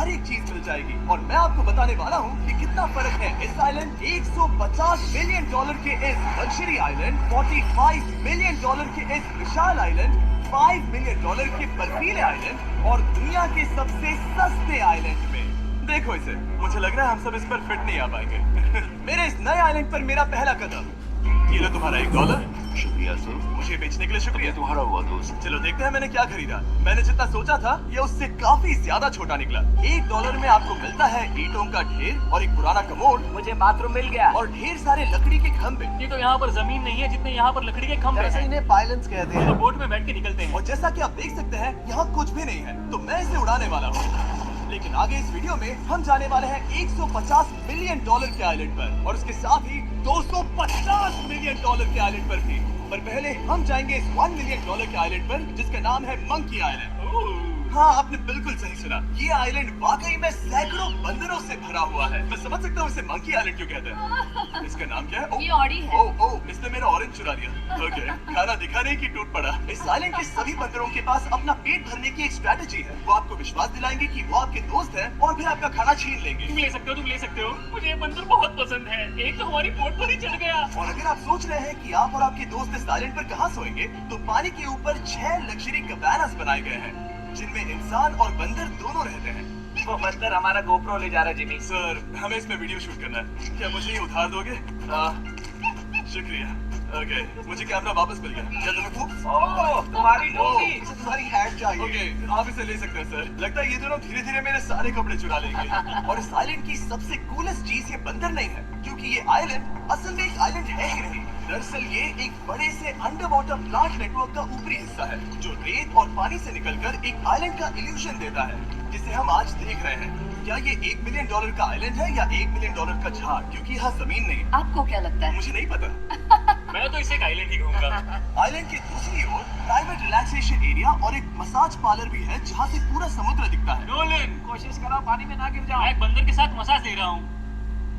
हर एक चीज मिल जाएगी। और मैं आपको बताने वाला हूँ कि कितना फर्क है इस आइलैंड 150 मिलियन डॉलर के इस लग्जरी आइलैंड, 45 मिलियन डॉलर के इस विशाल आइलैंड, 5 मिलियन डॉलर के बर्फीले आइलैंड और दुनिया के सबसे सस्ते आइलैंड में। देखो इसे, मुझे लग रहा है हम सब इस पर फिट नहीं आ पाएंगे। मेरे इस नए आइलैंड पर मेरा पहला कदम। ये लो तुम्हारा $1। शुक्रिया सर। मुझे बेचने के लिए शुक्रिया। तुम्हारा हुआ दोस्त। चलो देखते हैं मैंने क्या खरीदा। मैंने जितना सोचा था ये उससे काफी ज्यादा छोटा निकला। $1 में आपको मिलता है ईंटों का ढेर और एक पुराना कमोड। मुझे बाथरूम मिल गया। और ढेर सारे लकड़ी के खंभे। ये तो यहाँ पर जमीन नहीं है जितने यहाँ पर लकड़ी के खंभे दरअसल हैं। इन्हें पायलट्स कहते ये तो हैं। बोट में बैठ के निकलते हैं। और जैसा कि आप देख सकते हैं यहाँ कुछ भी नहीं है, तो मैं इसे उड़ाने वाला हूँ। लेकिन आगे इस वीडियो में हम जाने वाले हैं 150 मिलियन डॉलर के आइलैंड पर और उसके साथ ही 250 मिलियन डॉलर के आइलैंड पर भी। पर पहले हम जाएंगे इस 1 मिलियन डॉलर के आइलैंड पर जिसका नाम है मंकी आइलैंड। हाँ, आपने बिल्कुल सही सुना। ये आइलैंड वाकई में सैकड़ों बंदरों से भरा हुआ है। मैं समझ सकता हूँ इसे मंकी आइलैंड क्यों कहते हैं। इसका नाम क्या है? ये ऑडी है। ओह, इसने मेरा ऑरेंज चुरा लिया। ओके, खाना दिखा नहीं कि टूट पड़ा। इस आइलैंड के सभी बंदरों के पास अपना पेट भरने की एक स्ट्रेटेजी है। वो आपको विश्वास दिलाएंगे कि वो आपके दोस्त हैं और फिर आपका खाना छीन लेंगे। तुम ले सकते हो। मुझे ये बंदर बहुत पसंद है। एक तो हमारी बोट पर ही चढ़ गया। और अगर आप सोच रहे हैं कि आप और आपके दोस्त इस आइलैंड पर कहाँ सोएंगे, तो पानी के ऊपर 6 लग्जरी कैबानास बनाए गए हैं जिनमें इंसान और बंदर दोनों रहते हैं। वो बंदर हमारा गोप्रो ले जा रहा है जिमी। सर, हमें इसमें वीडियो शूट करना है। क्या मुझे ये उधार दोगे? शुक्रिया। ओके, मुझे कैमरा वापस मिल गया। क्या तुम्हें भूख? ओह, तुम्हारी टोपी। इसे तुम्हारी हैट चाहिए। ओके, आप इसे ले सकते हैं सर। लगता है ये दोनों धीरे धीरे मेरे सारे कपड़े चुरा लेंगे। और इस आइलैंड की सबसे कूलेस्ट चीज ये बंदर नहीं है, क्योंकि ये आइलैंड असल में एक आइलैंड है ही नहीं। दरअसल ये एक बड़े से अंडर वाटर प्लांट नेटवर्क का ऊपरी हिस्सा है जो रेत और पानी से निकलकर एक आइलैंड का इल्यूजन देता है जिसे हम आज देख रहे हैं। क्या ये $1 मिलियन का आइलैंड है या $1 मिलियन का झाड़? क्योंकि यहाँ जमीन नहीं है। आपको क्या लगता है? मुझे नहीं पता। मैं तो इसे एक आइलैंड ही कहूँगा। आइलैंड के दूसरी ओर प्राइवेट रिलैक्सेशन एरिया और एक मसाज पार्लर भी है जहाँ से पूरा समुद्र दिखता है। नोलन, कोशिश करो पानी में ना गिर जाओ। मैं एक बंदर के साथ मसाज ले रहा हूँ।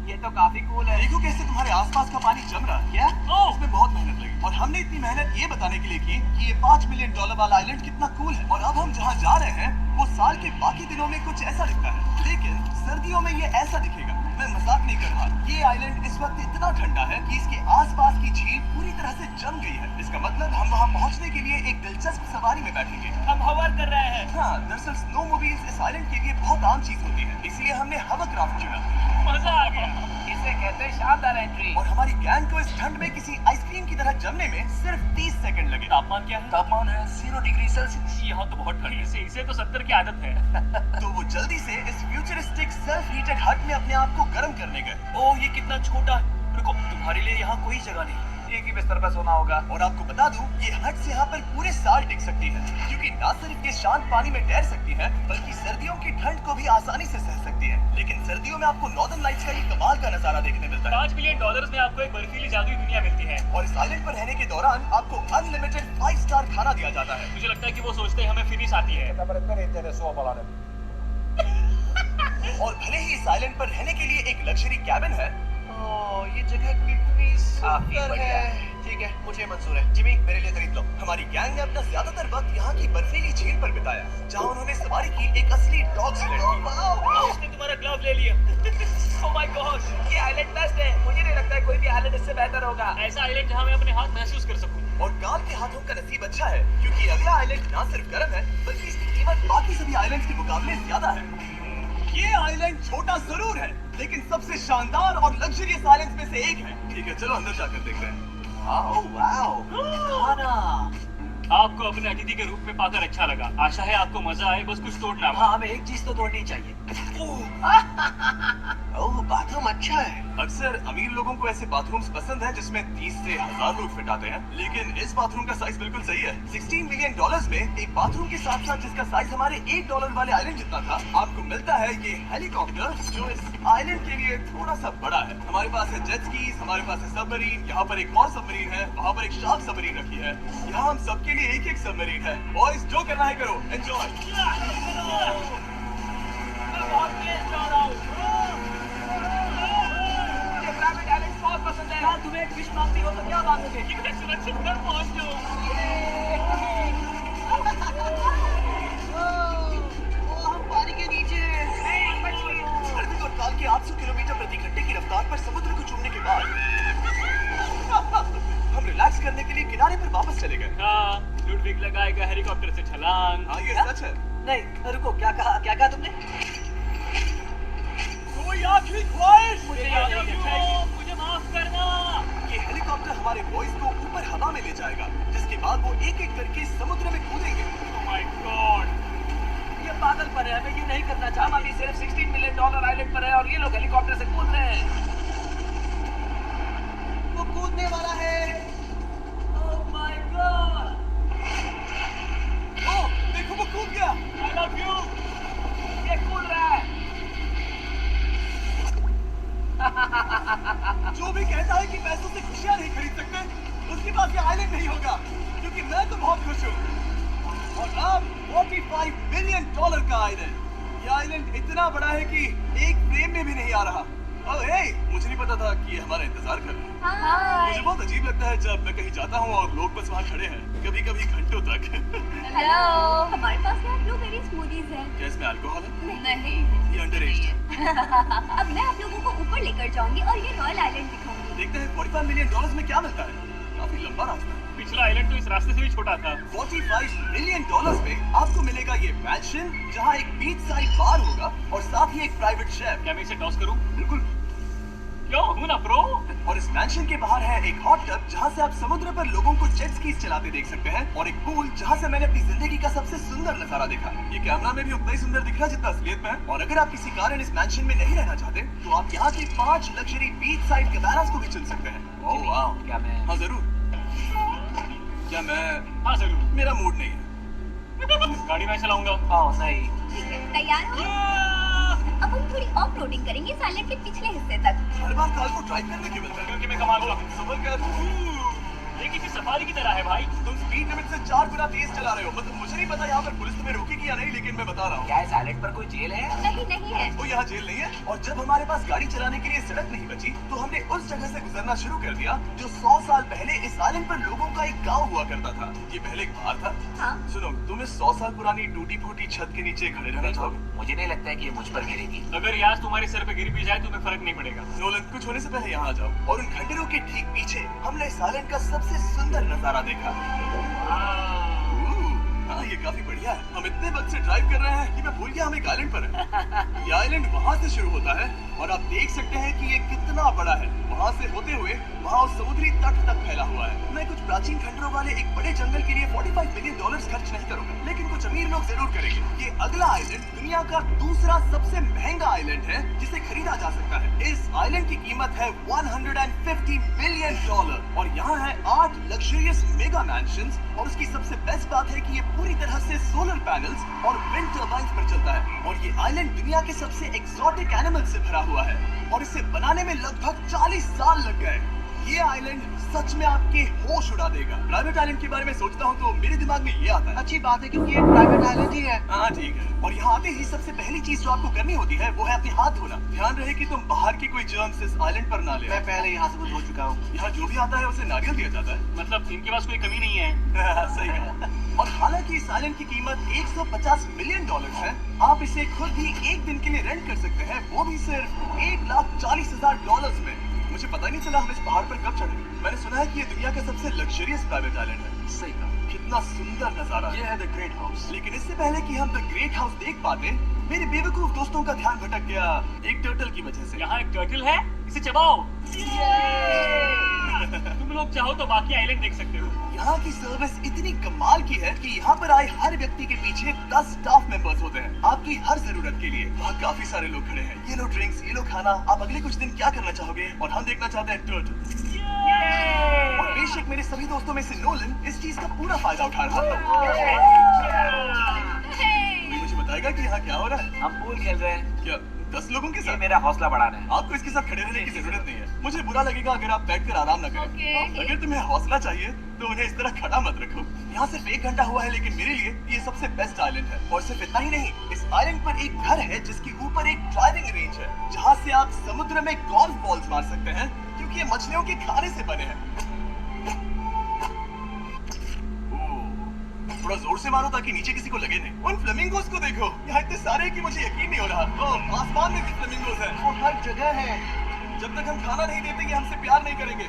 ये तो काफी कूल है। देखो कैसे तुम्हारे आसपास का पानी जम रहा है। क्या? ओह! इसमें बहुत मेहनत लगी और हमने इतनी मेहनत ये बताने के लिए की कि ये $5 मिलियन वाला आइलैंड कितना कूल है। और अब हम जहाँ जा रहे हैं वो साल के बाकी दिनों में कुछ ऐसा दिखता है, लेकिन सर्दियों में ये ऐसा दिखेगा। मैं मजाक नहीं कर रहा। ये आइलैंड इस वक्त इतना ठंडा है कि इसके आसपास की झील पूरी तरह से जम गई है। इसका मतलब हम वहाँ पहुँचने के लिए एक दिलचस्प सवारी में बैठेंगे। हम हवर कर रहे हैं। हाँ, दरअसल स्नोमोबाइल्स इस आइलैंड के लिए बहुत आम चीज होती है, इसलिए हमने हवरक्राफ्ट चुना। मजा आ गया। इसे कहते हैं शानदार एंट्री। और हमारी गैंग को इस ठंड में किसी आइसक्रीम की तरह जमने में सिर्फ 30 सेकंड लगे। तापमान क्या है? तापमान है 0 डिग्री सेल्सियस। यहाँ तो बहुत ठंड है। इसे तो 70 की आदत है। तो वो जल्दी से इस फ्यूचरिस्टिक सेल्फ हीटेड हट में अपने आप को गर्म करने गए। ओह, ये कितना छोटा है। रुको, तुम्हारे लिए यहाँ कोई जगह नहीं। एक ही बिस्तर पर सोना होगा। और आपको बता दूं, ये हट से यहाँ पर पूरे साल टिक सकती है, क्योंकि ना सिर्फ ये शांत पानी में तैर सकती है, बल्कि सर्दियों की ठंड को भी आसानी से सह सकती है। लेकिन सर्दियों में आपको नॉर्दर्न लाइट्स का ये कमाल का नजारा देखने मिलता है। $5 मिलियन में आपको एक बर्फीली जादुई दुनिया मिलती है। और इस आइलैंड पर रहने के दौरान आपको अनलिमिटेड 5 स्टार खाना दिया जाता है। मुझे लगता है कि वो सोचते हैं हमें फिनिश आती है। और भले ही इस आइलैंड पर रहने के लिए एक लग्जरी कैबिन है, ओह, ये जगह कितनी सुंदर है। ठीक है, मुझे मंजूर है। जिमी, मेरे लिए खरीद लो। हमारी गैंग ने अपना ज्यादातर वक्त यहाँ की बर्फीली झील पर बिताया, जहाँ उन्होंने सवारी की एक असली डॉग स्लेड की। उसने तुम्हारा ग्लव ले लिया। ओह माय गॉड, ये आइलैंड बेस्ट है। मुझे नहीं लगता है कोई भी आइलैंड इससे बेहतर होगा। ऐसा आइलैंड जहाँ मैं अपने हाथ महसूस कर सकूँ। और काल के हाथों का नसीब अच्छा है, क्योंकि अगला आइलैंड ना सिर्फ गर्म है, बल्कि इसकी कीमत बाकी सभी आइलैंड्स के मुकाबले ज्यादा है। ये आइलैंड छोटा जरूर है, लेकिन सबसे शानदार और लग्जरियस आइलैंड्स में से एक है। ठीक है, चलो अंदर जाकर देखते हैं। वाओ, खाना। आपको अपने अतिथि के रूप में पाकर अच्छा लगा। आशा है आपको मजा आए, बस कुछ तोड़ना। हाँ, हमें एक चीज तो तोड़नी चाहिए। ओह, बाथरूम अच्छा है। अक्सर अमीर लोगों को ऐसे बाथरूम्स पसंद हैं जिसमें 30 से 1000 लोग फिट आते हैं, लेकिन इस बाथरूम का साइज बिल्कुल सही है। $16 मिलियन में एक बाथरूम के साथ साथ जिसका साइज हमारे $1 वाले आइलैंड जितना था, आपको मिलता है ये हेलीकॉप्टर, जो इस आइलैंड के लिए थोड़ा सा बड़ा है। हमारे पास है जेट स्कीज, हमारे पास है सबमरीन, यहाँ पर एक और सबमरीन है, वहाँ पर एक शार्क सबमरीन रखी है। यहाँ हम सबके लिए एक सबमरीन है। बॉयज, जो करना है करो, एंजॉय। बहुत पसंद है। यार, तुम्हें एक फिश मांगती हो तो क्या मांगोगे? सुरक्षित घर पहुँच जाओ। हम पानी के नीचे। चले गए। हाँ, लुडविग लगाएगा हेलीकॉप्टर से छलांग। हाँ ये सच है। नहीं रुको, क्या कहा तुमने? कोई आखिरी ख्वाहिश। मुझे माफ करना। ये हेलीकॉप्टर हमारे बॉयज को ऊपर हवा में ले जाएगा, जिसके बाद वो एक एक करके समुद्र में कूदेंगे। Oh my God! ये पागलपन है, हमें ये नहीं करना चाहिए। हम अभी सिर्फ $16 मिलियन आइलैंड पर है और ये लोग हेलीकॉप्टर से कूद रहे हैं। वो कूदने वाला है। Oh my God! ओ, देखो वो कूद गया। I love you. ये कूद रहा है। जो भी कहता है कि पैसों से खुशियां नहीं खरीद सकते, उसके पास ये आइलैंड नहीं होगा, क्योंकि मैं तो बहुत खुश हूँ। और अब $45 बिलियन का आइलैंड। ये आइलैंड इतना बड़ा है कि एक फ्रेम में भी नहीं आ रहा। ओह हे, मुझे नहीं पता था कि ये हमारा इंतजार कर रहे हैं। हाय मुझे बहुत अजीब लगता है जब मैं कहीं जाता हूँ और लोग बस वहाँ खड़े हैं, कभी-कभी घंटों तक। हेलो हमारे पास ना ब्लूबेरी स्मूदीज है। क्या इसमें अल्कोहल है? नहीं ये अंडरएज है। अब मैं आप लोगों को ऊपर लेकर जाऊंगी और ये रॉयल आइलैंड दिखाऊंगी। देखते हैं $45 मिलियन में क्या मिलता है। काफी लंबा रास्ता है। पिछला आइलैंड तो इस रास्ते से भी छोटा था। $45 मिलियन में आपको मिलेगा ये मैंशन, जहाँ एक बीच साइड बार होगा और साथ ही एक प्राइवेट शेफ। क्या मैं इसे टॉस करूं? बिल्कुल। क्यों? हूं ना प्रो। और इस मैंशन के बाहर है एक हॉट टब, जहाँ से आप समुद्र पर लोगों को जेट स्कीज चलाते देख सकते हैं, और एक पूल जहाँ से मैंने अपनी जिंदगी का सबसे सुंदर नजारा देखा। ये कैमरा में भी उतना ही सुंदर दिख रहा है जितना असलियत में है। और अगर आप किसी कारण इस मैंशन में नहीं रहना चाहते, तो आप यहाँ के 5 लग्जरी बीच साइड कैबानास को भी चुन सकते हैं। ओह वाह। क्या मैं? हाँ जरूर। क्या मैं? हाँ जरूर। मेरा मूड नहीं है। गाड़ी मैं चलाऊंगा। ओह नहीं। ठीक है तैयार हो? अब हम थोड़ी ऑफ रोडिंग करेंगे इस आइलैंड के पिछले हिस्से तक। हर बार कार को ड्राइव करने क्यों मिलता है? क्योंकि मैं कमाल का हूं। सफर कर। ये किसी सफारी की तरह है भाई। तुम स्पीड लिमिट से 4 गुना तेज चला रहे हो। मतलब मुझे नहीं पता यहाँ पर पुलिस तुम्हें रोकेगी या नहीं, लेकिन मैं बता रहा हूँ। क्या इस आइलैंड पर कोई जेल है? नहीं है। वो यहाँ जेल नहीं है। और जब हमारे पास गाड़ी चलाने के लिए सड़क नहीं बची, तो हमने उस जगह से गुजरना शुरू कर दिया जो 100 साल पहले इस आइलैंड पर लोगों का एक गांव हुआ करता था। ये पहले एक बार था। हाँ सुनो, तुम इस 100 साल पुरानी टूटी फूटी छत के नीचे खड़े रहना चाहोगे? मुझे नहीं लगता है कि ये मुझ पर गिरेगी। अगर यार तुम्हारे सर पे गिर भी जाए तुम्हें फर्क नहीं पड़ेगा। नोलन, कुछ होने से पहले यहाँ आ जाओ। और उन खंडरों के ठीक पीछे हमने इस आइलैंड का सबसे सुंदर नजारा देखा। हाँ, ये काफी बढ़िया है। हम इतने वक्त से ड्राइव कर रहे हैं कि मैं भूल गया हम एक आइलैंड पर हैं। ये आइलैंड वहाँ से शुरू होता है और आप देख सकते हैं कि ये कितना बड़ा है। वहाँ से होते हुए वहाँ उस समुद्री तट तक फैला हुआ है। मैं कुछ प्राचीन खंडरों वाले एक बड़े जंगल के लिए $45 मिलियन खर्च नहीं करूंगा, लेकिन कुछ अमीर लोग जरूर करेंगे। ये अगला आइलैंड दुनिया का दूसरा सबसे महंगा आइलैंड है जिसे खरीदा जा सकता है। इस आइलैंड की कीमत है $150 मिलियन और यहाँ है 8 लग्जरियस मेगा मैंशंस। और उसकी सबसे बेस्ट बात है कि ये पूरी तरह से सोलर पैनल्स और विंड टर्बाइन्स पर चलता है। और ये आइलैंड दुनिया के सबसे एक्सोटिक एनिमल से भरा हुआ है और इसे बनाने में लगभग 40 साल लग गए। ये आइलैंड सच में आपके होश उड़ा देगा। प्राइवेट आइलैंड के बारे में सोचता हूँ तो मेरे दिमाग में ये आता है। अच्छी बात है क्योंकि ये प्राइवेट आइलैंड ही है। हाँ ठीक है। और यहाँ आते ही सबसे पहली चीज जो आपको करनी होती है वो है अपने हाथ धोना। ध्यान रहे कि तुम बाहर के कोई जर्म्स इस आइलैंड पर ना ले। मैं पहले यहाँ से धो चुका हूँ। यहाँ जो भी आता है उसे नारियल दिया जाता है। मतलब इनके पास कोई कमी नहीं है। सही है। और हालांकि इस आइलैंड की कीमत $150 मिलियन है, आप इसे खुद भी एक दिन के लिए रेंट कर सकते हैं, वो भी सिर्फ $1,40,000 में। मुझे पता ही नहीं चला हम इस पहाड़ पर कब चढ़े। मैंने सुना है कि ये दुनिया का सबसे लग्जरियस प्राइवेट आइलैंड है। सही कहा। कितना सुंदर नजारा। ये है द ग्रेट हाउस। लेकिन इससे पहले कि हम द ग्रेट हाउस देख पाते, मेरे बेवकूफ दोस्तों का ध्यान भटक गया एक टर्टल की वजह से। यहाँ एक टर्टल है, इसे चबाओ। तुम लोग चाहो तो बाकी आइलैंड देख सकते हो। यहाँ की सर्विस इतनी कमाल की है कि यहाँ पर आए हर व्यक्ति के पीछे 10 स्टाफ मेंबर्स होते हैं आपकी हर जरूरत के लिए। वहाँ काफी सारे लोग खड़े हैं। ये लो ड्रिंक्स, ये लो खाना। आप अगले कुछ दिन क्या करना चाहोगे? और हम देखना चाहते हैं टर्टल। और बेशक मेरे सभी दोस्तों में से नोलन इस चीज का पूरा फायदा उठा रहा था। कोई मुझे बताएगा कि यहाँ क्या हो रहा है? हम पूल खेल रहे हैं। क्या 10 लोगों के ये साथ? मेरा हौसला बढ़ाना है। आपको इसके साथ खड़े रहने की जरूरत नहीं है। मुझे बुरा लगेगा अगर आप बैठकर आराम न करें। Okay. अगर तुम्हें हौसला चाहिए तो उन्हें इस तरह खड़ा मत रखो। यहाँ सिर्फ 1 घंटा हुआ है, लेकिन मेरे लिए ये सबसे बेस्ट आइलैंड है। और सिर्फ इतना ही नहीं, इस आइलैंड पर एक घर है जिसके ऊपर एक ड्राइविंग रेंज है, जहाँ से आप समुद्र में गोल्फ बॉल्स मार सकते हैं, क्योंकि ये मछलियों के खाने से बने हैं। थोड़ा जोर से मारो ताकि नीचे किसी को लगे नहीं। उन फ्लेमिंगोस को देखो, यहाँ इतने सारे हैं कि मुझे यकीन नहीं हो रहा। ओह, आसमान में भी फ्लेमिंगोस हैं। वो हर जगह है। जब तक हम खाना नहीं देते कि हमसे प्यार नहीं करेंगे।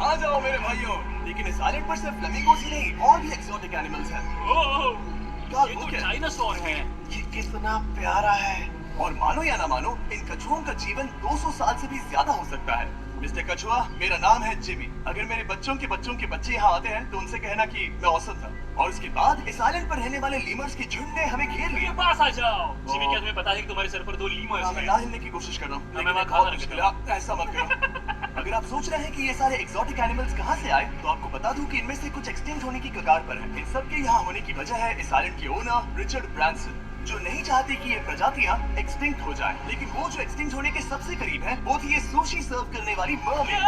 आ जाओ मेरे भाइयों, लेकिन इस आइलैंड पर सिर्फ फ्लेमिंगोज ही नहीं और भी एक्सोटिक एनिमल्स हैं। ओह, God, ये तो look at- डायनासोर है। ये कितना प्यारा है। और मानो या ना मानो, इन कछुओं का जीवन 200 साल से भी ज्यादा हो सकता है। मिस्टर कछुआ, मेरा नाम है जिमी। अगर मेरे बच्चों के बच्चे यहाँ आते हैं तो उनसे कहना कि मैं औसत था। और उसके बाद इस आइलैंड पर रहने वाले लीमर्स के झुंड ने हमें घेर मेरे लिया। पास आ जाओ। जिमी, क्या तुम्हें पता है कि तुम्हारे सर पर 2 लीमर्स हाँ, मैं हैं? ना हिलने की कोशिश कर रहा हूँ, मैं लेकिन वहाँ एक खाना और रख मुश्किल देता है। ऐसा मत करो। अगर आप सोच रहे हैं कि ये सारे एक्सोटिक एनिमल्स कहाँ से आए, तो आपको बता दूं कि इनमें से कुछ एक्सटिंक्ट होने की कगार पर है। इन सब के यहाँ होने की वजह है इस आइलैंड के ओनर रिचर्ड ब्रांसन, जो नहीं चाहते कि ये प्रजातियां एक्सटिंक्ट हो जाएं। लेकिन वो जो एक्सटिंक्ट होने के सबसे करीब है, वो थी ये सुशी सर्व करने वाली मरमेड्स।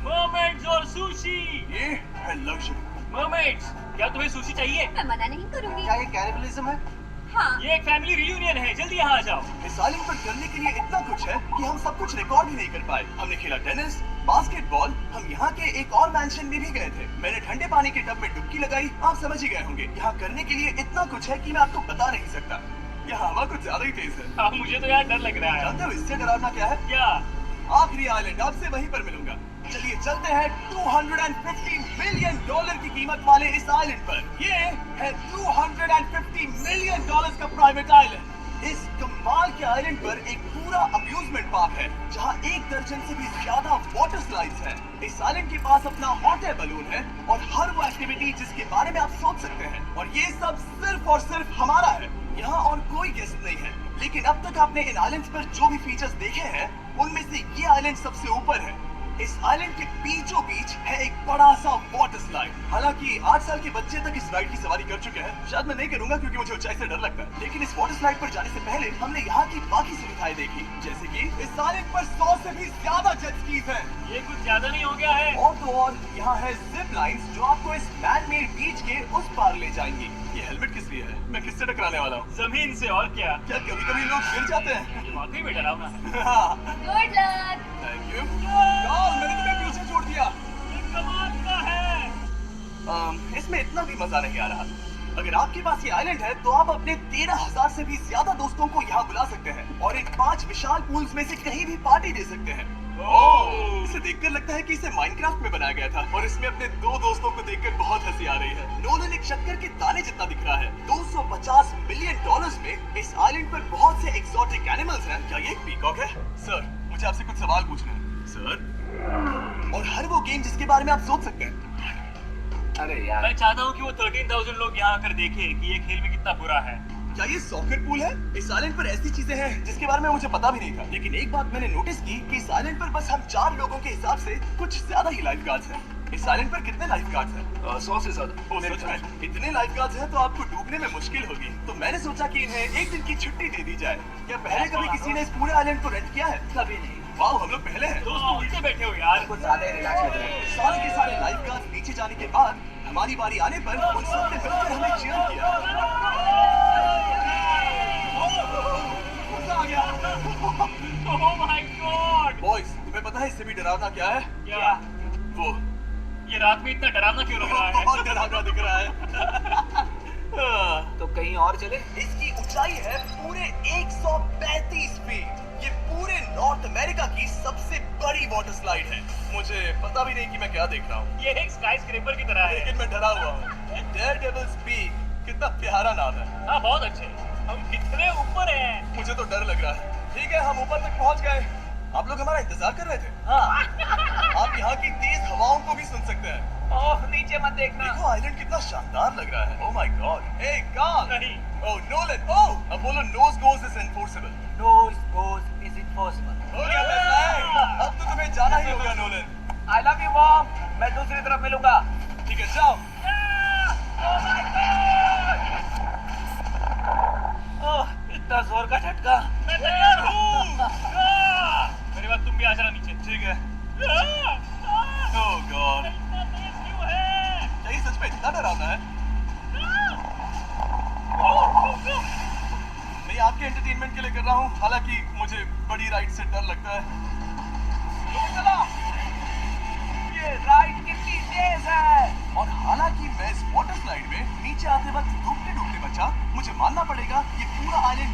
मर्मेड्स और सुशी। ये है लग्जरी। मर्मेड्स, क्या तुम्हें सुशी चाहिए? मैं मना नहीं करूंगी। क्या ये कैनिबलिज्म है? हाँ। ये एक फैमिली रियूनियन है, जल्दी यहाँ आ जाओ। इस आइलैंड पर करने के लिए इतना कुछ है कि हम सब कुछ रिकॉर्ड भी नहीं कर पाए। हमने खेला टेनिस, बास्केटबॉल, हम यहाँ के एक और मैंशन में भी गए थे। मैंने ठंडे पानी के टब में डुबकी लगाई, आप समझ ही गए होंगे। यहाँ करने के लिए इतना कुछ है कि मैं आपको बता नहीं सकता। यहाँ हवा कुछ ज्यादा ही तेज है। हाँ, मुझे तो यार डर लग रहा है। जानते हो इससे डरावना क्या है? क्या? आखिरी आइलैंड, आपसे वहीं पर मिलूंगा। चलिए चलते हैं 250 मिलियन डॉलर की कीमत वाले इस आइलैंड पर। ये है 250 मिलियन डॉलर का प्राइवेट आइलैंड। इस कमाल के आइलैंड पर एक पूरा अम्यूजमेंट पार्क है, जहां 1 दर्जन से भी ज्यादा वाटर स्लाइड्स हैं। इस आइलैंड के पास अपना हॉट एयर बलून है और हर वो एक्टिविटी जिसके बारे में आप सोच सकते हैं। और ये सब सिर्फ और सिर्फ हमारा है। यहाँ और कोई गेस्ट नहीं है। लेकिन अब तक आपने इन आइलैंड्स पर जो भी फीचर्स देखे हैं, उनमें से ये आइलैंड सबसे ऊपर है। इस आइलैंड के बीचों बीच है एक बड़ा सा वाटर स्लाइड। हालांकि 8 साल के बच्चे तक इस राइड की सवारी कर चुके हैं। शायद मैं नहीं करूंगा क्योंकि मुझे ऊंचाई से डर लगता है। लेकिन इस वाटर स्लाइड पर जाने से पहले हमने यहाँ की बाकी सुविधाएं देखी, जैसे कि इस आइलैंड पर 100 से भी ज्यादा जेट स्कीज हैं। ये कुछ ज्यादा नहीं हो गया है? और तो और यहाँ है जिप लाइन्स जो आपको इस मैन मेड बीच के उस पार ले जाएंगी। ये हेलमेट किस लिए है? मैं किससे टकराने वाला हूँ? जमीन से, और क्या? क्या कभी-कभी लोग गिर जाते हैं? ये वाकई में डरावना है। Good luck. Thank you. यार, मैंने तुम्हें पीछे छोड़ दिया। ये कमाल का है। इसमें इतना भी मजा नहीं आ रहा। अगर आपके पास ये आइलैंड है तो आप अपने 13,000 से भी ज्यादा दोस्तों को यहाँ बुला सकते हैं और इन 5 विशाल पूल्स में से कहीं भी पार्टी दे सकते हैं। ओह, इसे देखकर लगता है कि इसे माइनक्राफ्ट में बनाया गया था और इसमें अपने 2 दोस्तों को देखकर बहुत हंसी आ रही है। नोलन एक शक्कर के दाने जितना दिख रहा है। 250 मिलियन डॉलर्स में इस आइलैंड पर बहुत से एक्सोटिक एनिमल्स हैं। क्या ये एक पीकॉक है? सर, मुझे आपसे कुछ सवाल पूछने हैं। सर? और हर वो गेम जिसके बारे में आप सोच सकते हैं। अरे यार, मैं चाहता हूँ कि वो 13,000 लोग यहाँ आकर देखें कि ये खेल में कितना बुरा है। क्या ये सॉकर पूल है? इस आइलैंड पर ऐसी चीजें हैं जिसके बारे में मुझे पता भी नहीं था। लेकिन एक बात मैंने नोटिस की कि इस आइलैंड पर बस हम 4 लोगों के हिसाब से कुछ ज्यादा ही लाइफ गार्ड्स हैं। इस आइलैंड पर कितने लाइफ गार्ड्स हैं? 100 से ज्यादा। ओ, सच में? इतने लाइफ गार्ड्स हैं तो आपको डूबने में मुश्किल होगी। तो मैंने सोचा कि इन्हें एक दिन की छुट्टी दे दी जाए। क्या पहले कभी किसी ने इस पूरे आइलैंड को रेंट किया है? कभी नहीं। वाह, हम लोग पहले हैं। दोस्तों उल्टे बैठे हो यार। कुछ ज्यादा ही रिलैक्स लग रहा है। सारे के सारे लाइफ गार्ड्स नीचे जाने के बाद हमारी बारी आने पर उन सब ने मिलकर हमें चीयर किया। मजा आ गया। ओह माय गॉड। बॉयज, तुम्हें पता है इससे भी डरावना क्या है? क्या? वो ये रात में इतना डरावना क्यों लग रहा है? बहुत डरावना दिख रहा है। तो कहीं और चले? इसकी ऊंचाई है पूरे 135 फीट। ये पूरे नॉर्थ अमेरिका की सबसे बड़ी वाटर स्लाइड है। मुझे पता भी नहीं कि मैं क्या देख रहा हूँ, ये एक स्काई स्क्रेपर की तरह है। लेकिन मैं डरा हुआ हूँ। डेयरडेविल्स पीक, कितना प्यारा नाम है। हाँ, बहुत अच्छे। हम कितने ऊपर हैं। मुझे तो डर लग रहा है। ठीक है, हम ऊपर तक पहुँच गए। आप लोग हमारा इंतजार कर रहे थे? हाँ। आप यहाँ की तेज हवाओं को भी सुन सकते हैं। ओह, नीचे मत देखना। देखो आइलैंड कितना शानदार लग रहा है। Oh my god. Hey Karl. नहीं। Oh Nolan. ओह, अब बोलो nose goes is enforceable. Nose goes is impossible. हो गया फैसला। अब तो तुम्हें जाना ही होगा Nolan. I love you, mom. मैं दूसरी तरफ मिलूंगा। ठीक है, जाओ। ओह, इतना जोर का झटका। मैं तैयार हूँ। मेरे बाद तुम भी आ जाना नीचे। ठीक है। ओह गॉड। इतना तेज क्यों है? क्या ये सच में इतना डरावना है? मैं ये आपके एंटरटेनमेंट के लिए कर रहा हूँ, हालांकि मुझे बड़ी राइड से डर लगता है। चलो। ये राइड कितनी तेज है। और हालांकि मैं इस वाटर स्लाइड में नीचे आते वक्त डूबते डूबते बचा, मुझे मानना पड़ेगा ये पूरा आइलैंड